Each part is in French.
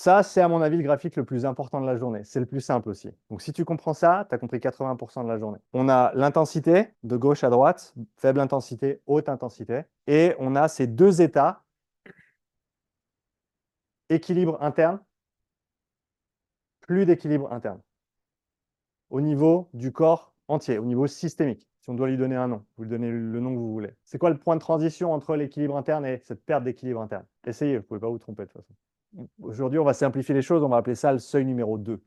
Ça, c'est à mon avis le graphique le plus important de la journée. C'est le plus simple aussi. Donc si tu comprends ça, tu as compris 80% de la journée. On a l'intensité de gauche à droite, faible intensité, haute intensité. Et on a ces deux états, équilibre interne, plus d'équilibre interne, au niveau du corps entier, au niveau systémique. Si on doit lui donner un nom, vous lui donnez le nom que vous voulez. C'est quoi le point de transition entre l'équilibre interne et cette perte d'équilibre interne? Essayez, vous ne pouvez pas vous tromper de toute façon. Aujourd'hui, on va simplifier les choses, on va appeler ça le seuil numéro 2.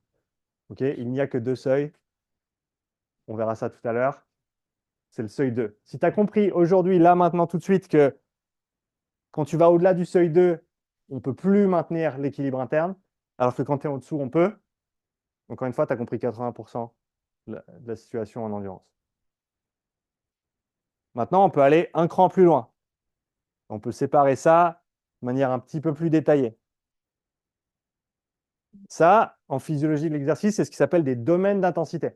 Okay, il n'y a que deux seuils. On verra ça tout à l'heure. C'est le seuil 2. Si tu as compris aujourd'hui, là, maintenant, tout de suite, que quand tu vas au-delà du seuil 2, on ne peut plus maintenir l'équilibre interne, alors que quand tu es en dessous, on peut. Encore une fois, tu as compris 80% de la situation en endurance. Maintenant, on peut aller un cran plus loin. On peut séparer ça de manière un petit peu plus détaillée. Ça, en physiologie de l'exercice, c'est ce qui s'appelle des domaines d'intensité.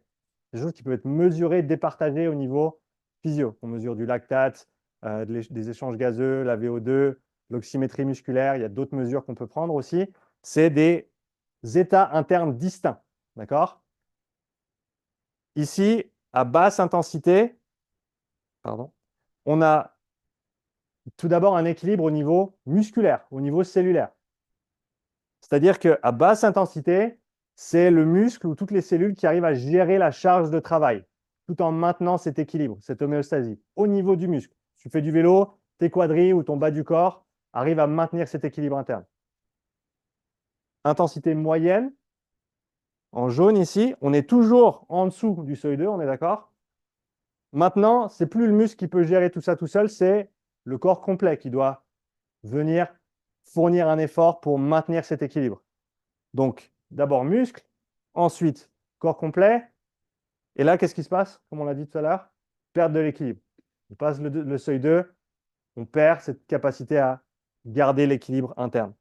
Des choses qui peuvent être mesurées, départagées au niveau physio. On mesure du lactate, des échanges gazeux, la VO2, l'oxymétrie musculaire. Il y a d'autres mesures qu'on peut prendre aussi. C'est des états internes distincts. D'accord? Ici, à basse intensité, on a tout d'abord un équilibre au niveau musculaire, au niveau cellulaire. C'est-à-dire qu'à basse intensité, c'est le muscle ou toutes les cellules qui arrivent à gérer la charge de travail, tout en maintenant cet équilibre, cette homéostasie, au niveau du muscle. Si tu fais du vélo, tes quadris ou ton bas du corps arrivent à maintenir cet équilibre interne. Intensité moyenne, en jaune ici, on est toujours en dessous du seuil 2, on est d'accord? Maintenant, ce n'est plus le muscle qui peut gérer tout ça tout seul, c'est le corps complet qui doit venir fournir un effort pour maintenir cet équilibre. Donc, d'abord muscle, ensuite corps complet. Et là, qu'est-ce qui se passe? Comme on l'a dit tout à l'heure, perte de l'équilibre. On passe le seuil 2, on perd cette capacité à garder l'équilibre interne.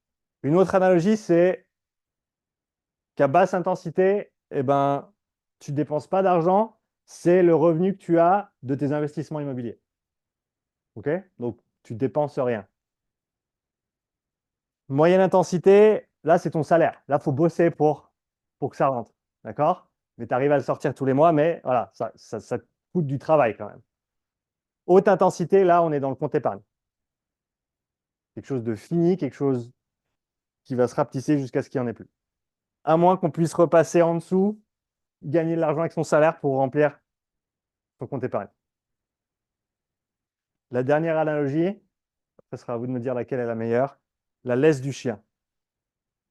Une autre analogie, c'est qu'à basse intensité, eh ben, tu ne dépenses pas d'argent, c'est le revenu que tu as de tes investissements immobiliers. OK? Donc, tu ne dépenses rien. Moyenne intensité, là, c'est ton salaire. Là, il faut bosser pour que ça rentre. D'accord? Mais tu arrives à le sortir tous les mois, mais voilà, ça te coûte du travail quand même. Haute intensité, là, on est dans le compte épargne. Quelque chose de fini, quelque chose qui va se rapetisser jusqu'à ce qu'il n'y en ait plus. À moins qu'on puisse repasser en dessous, gagner de l'argent avec son salaire pour remplir son compte épargne. La dernière analogie, ce sera à vous de me dire laquelle est la meilleure, la laisse du chien.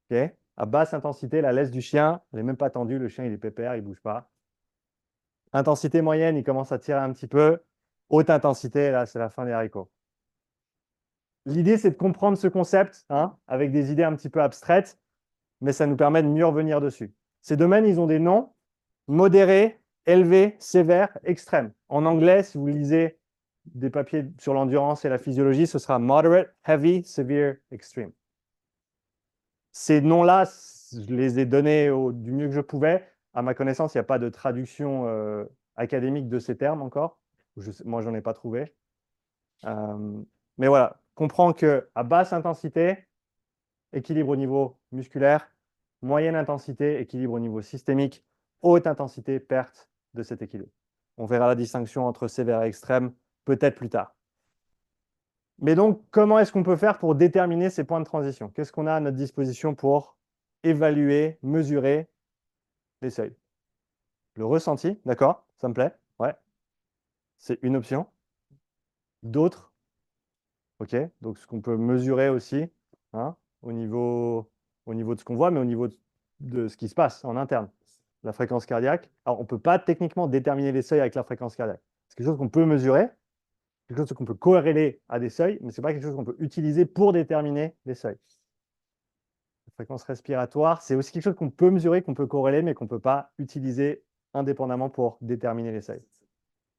Okay? À basse intensité, la laisse du chien, elle n'est même pas tendue, le chien il est pépère, il ne bouge pas. Intensité moyenne, il commence à tirer un petit peu. Haute intensité, là, c'est la fin des haricots. L'idée, c'est de comprendre ce concept avec des idées un petit peu abstraites, mais ça nous permet de mieux revenir dessus. Ces domaines, ils ont des noms: modéré, élevé, sévère, extrême. En anglais, si vous lisez des papiers sur l'endurance et la physiologie, ce sera moderate, heavy, severe, extreme. Ces noms-là, je les ai donnés du mieux que je pouvais. À ma connaissance, il n'y a pas de traduction académique de ces termes encore. Moi, je n'en ai pas trouvé. Mais voilà, comprends qu'à basse intensité, équilibre au niveau musculaire, moyenne intensité, équilibre au niveau systémique, haute intensité, perte de cet équilibre. On verra la distinction entre sévère et extrême peut-être plus tard. Mais donc, comment est-ce qu'on peut faire pour déterminer ces points de transition? Qu'est-ce qu'on a à notre disposition pour évaluer, mesurer les seuils? Le ressenti, d'accord, ça me plaît, ouais. C'est une option. D'autres, ok, donc ce qu'on peut mesurer aussi, au niveau de ce qu'on voit, mais au niveau de ce qui se passe en interne. La fréquence cardiaque. Alors, on ne peut pas techniquement déterminer les seuils avec la fréquence cardiaque. C'est quelque chose qu'on peut mesurer, quelque chose qu'on peut corréler à des seuils, mais ce n'est pas quelque chose qu'on peut utiliser pour déterminer les seuils. La fréquence respiratoire, c'est aussi quelque chose qu'on peut mesurer, qu'on peut corréler, mais qu'on ne peut pas utiliser indépendamment pour déterminer les seuils.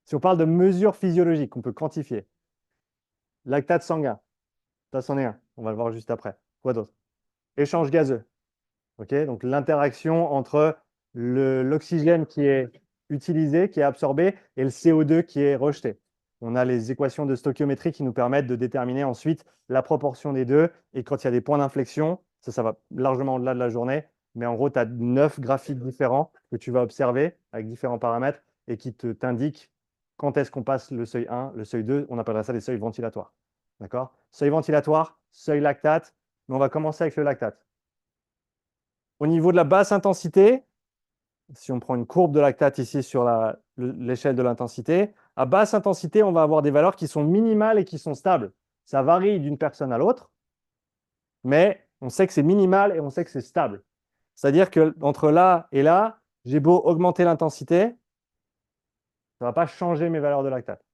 Si on parle de mesures physiologiques qu'on peut quantifier, lactate sanguin, ça c'en est un, on va le voir juste après. Quoi d'autre? Échange gazeux. Okay, donc l'interaction entre l'oxygène qui est utilisé, qui est absorbé, et le CO2 qui est rejeté. On a les équations de stoichiométrie qui nous permettent de déterminer ensuite la proportion des deux. Et quand il y a des points d'inflexion, Ça va largement au-delà de la journée. Mais en gros, tu as 9 graphiques différents que tu vas observer avec différents paramètres et qui t'indiquent quand est-ce qu'on passe le seuil 1, le seuil 2. On appellera ça les seuils ventilatoires. D'accord? Seuil ventilatoire, seuil lactate. Mais on va commencer avec le lactate. Au niveau de la basse intensité, si on prend une courbe de lactate ici sur l'échelle de l'intensité, à basse intensité, on va avoir des valeurs qui sont minimales et qui sont stables. Ça varie d'une personne à l'autre, mais on sait que c'est minimal et on sait que c'est stable. C'est-à-dire qu'entre là et là, j'ai beau augmenter l'intensité, ça ne va pas changer mes valeurs de lactate.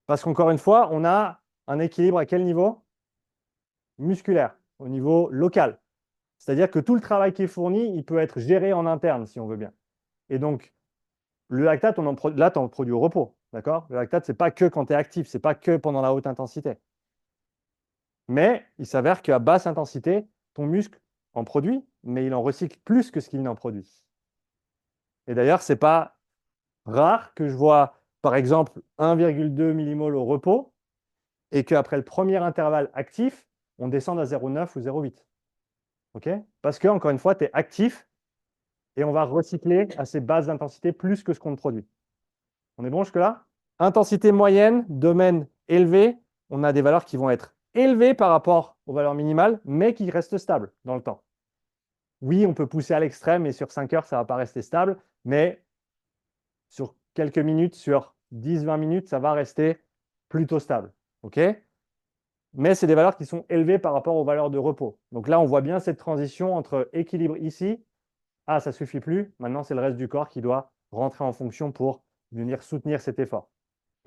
Parce qu'encore une fois, on a un équilibre à quel niveau? Musculaire, au niveau local. C'est-à-dire que tout le travail qui est fourni, il peut être géré en interne, si on veut bien. Et donc, le lactate, là, tu en produis au repos. D'accord? Le lactate, ce n'est pas que quand tu es actif, ce n'est pas que pendant la haute intensité. Mais il s'avère qu'à basse intensité, ton muscle en produit, mais il en recycle plus que ce qu'il n'en produit. Et d'ailleurs, ce n'est pas rare que je vois, par exemple, 1,2 millimol au repos et qu'après le premier intervalle actif, on descende à 0,9 ou 0,8. OK? Parce que, encore une fois, tu es actif et on va recycler à ces basses d'intensités plus que ce qu'on produit. On est bon jusque-là? Intensité moyenne, domaine élevé, on a des valeurs qui vont être élevées par rapport aux valeurs minimales, mais qui restent stables dans le temps. Oui, on peut pousser à l'extrême et sur 5 heures, ça ne va pas rester stable, mais sur quelques minutes, sur 10-20 minutes, ça va rester plutôt stable. OK? Mais c'est des valeurs qui sont élevées par rapport aux valeurs de repos. Donc là, on voit bien cette transition entre équilibre ici. Ah, ça ne suffit plus. Maintenant, c'est le reste du corps qui doit rentrer en fonction pour venir soutenir cet effort.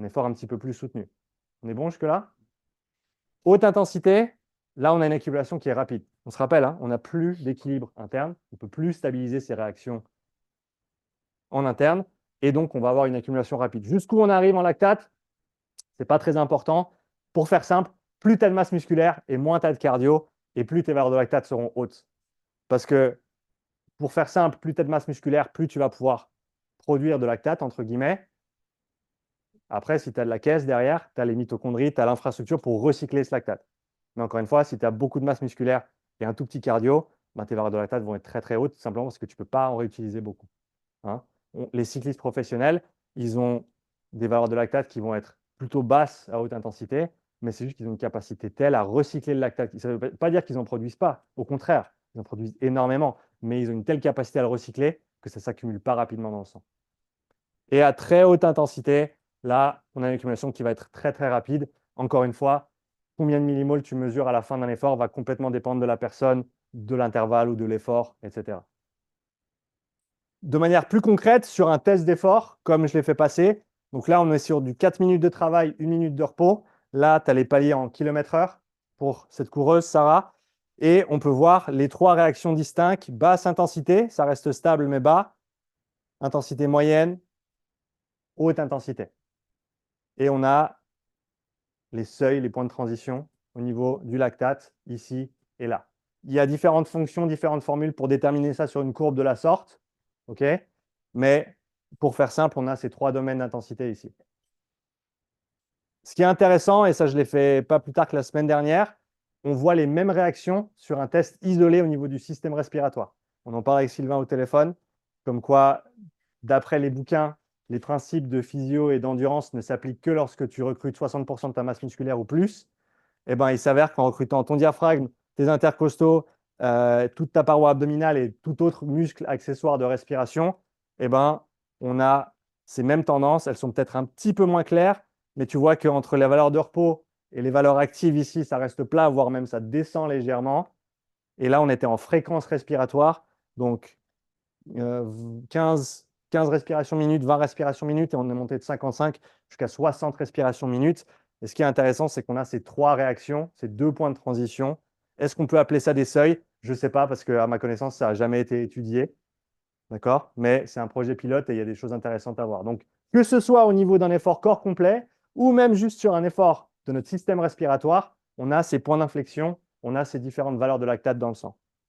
Un effort un petit peu plus soutenu. On est bon jusque-là? Haute intensité, là, on a une accumulation qui est rapide. On se rappelle, hein, on n'a plus d'équilibre interne. On ne peut plus stabiliser ces réactions en interne. Et donc, on va avoir une accumulation rapide. Jusqu'où on arrive en lactate, ce n'est pas très important. Pour faire simple, plus tu as de masse musculaire et moins tu as de cardio, et plus tes valeurs de lactate seront hautes. Parce que, pour faire simple, plus tu as de masse musculaire, plus tu vas pouvoir produire de lactate, entre guillemets. Après, si tu as de la caisse derrière, tu as les mitochondries, tu as l'infrastructure pour recycler ce lactate. Mais encore une fois, si tu as beaucoup de masse musculaire et un tout petit cardio, ben, tes valeurs de lactate vont être très très hautes, tout simplement parce que tu ne peux pas en réutiliser beaucoup. Hein. Les cyclistes professionnels, ils ont des valeurs de lactate qui vont être plutôt basses à haute intensité, mais c'est juste qu'ils ont une capacité telle à recycler le lactate. Ça ne veut pas dire qu'ils n'en produisent pas. Au contraire, ils en produisent énormément, mais ils ont une telle capacité à le recycler que ça ne s'accumule pas rapidement dans le sang. Et à très haute intensité, là, on a une accumulation qui va être très très rapide. Encore une fois, combien de millimoles tu mesures à la fin d'un effort va complètement dépendre de la personne, de l'intervalle ou de l'effort, etc. De manière plus concrète, sur un test d'effort, comme je l'ai fait passer, donc là, on est sur du 4 minutes de travail, 1 minute de repos. Là, tu as les paliers en km/h pour cette coureuse, Sarah. Et on peut voir les 3 réactions distinctes. Basse intensité, ça reste stable mais bas. Intensité moyenne, haute intensité. Et on a les seuils, les points de transition au niveau du lactate, ici et là. Il y a différentes fonctions, différentes formules pour déterminer ça sur une courbe de la sorte. OK? Mais pour faire simple, on a ces 3 domaines d'intensité ici. Ce qui est intéressant, et ça je l'ai fait pas plus tard que la semaine dernière, on voit les mêmes réactions sur un test isolé au niveau du système respiratoire. On en parle avec Sylvain au téléphone, comme quoi, d'après les bouquins, les principes de physio et d'endurance ne s'appliquent que lorsque tu recrutes 60% de ta masse musculaire ou plus. Eh ben, il s'avère qu'en recrutant ton diaphragme, tes intercostaux, toute ta paroi abdominale et tout autre muscle accessoire de respiration, eh ben, on a ces mêmes tendances. Elles sont peut-être un petit peu moins claires, mais tu vois qu'entre les valeurs de repos et les valeurs actives ici, ça reste plat, voire même ça descend légèrement. Et là, on était en fréquence respiratoire, donc 15 respirations minutes, 20 respirations minutes, et on est monté de 55 jusqu'à 60 respirations minutes. Et ce qui est intéressant, c'est qu'on a ces 3 réactions, ces 2 points de transition. Est-ce qu'on peut appeler ça des seuils? Je ne sais pas, parce qu'à ma connaissance, ça n'a jamais été étudié. D'accord? Mais c'est un projet pilote et il y a des choses intéressantes à voir. Donc, que ce soit au niveau d'un effort corps complet ou même juste sur un effort de notre système respiratoire, on a ces points d'inflexion, on a ces différentes valeurs de lactate dans le sang.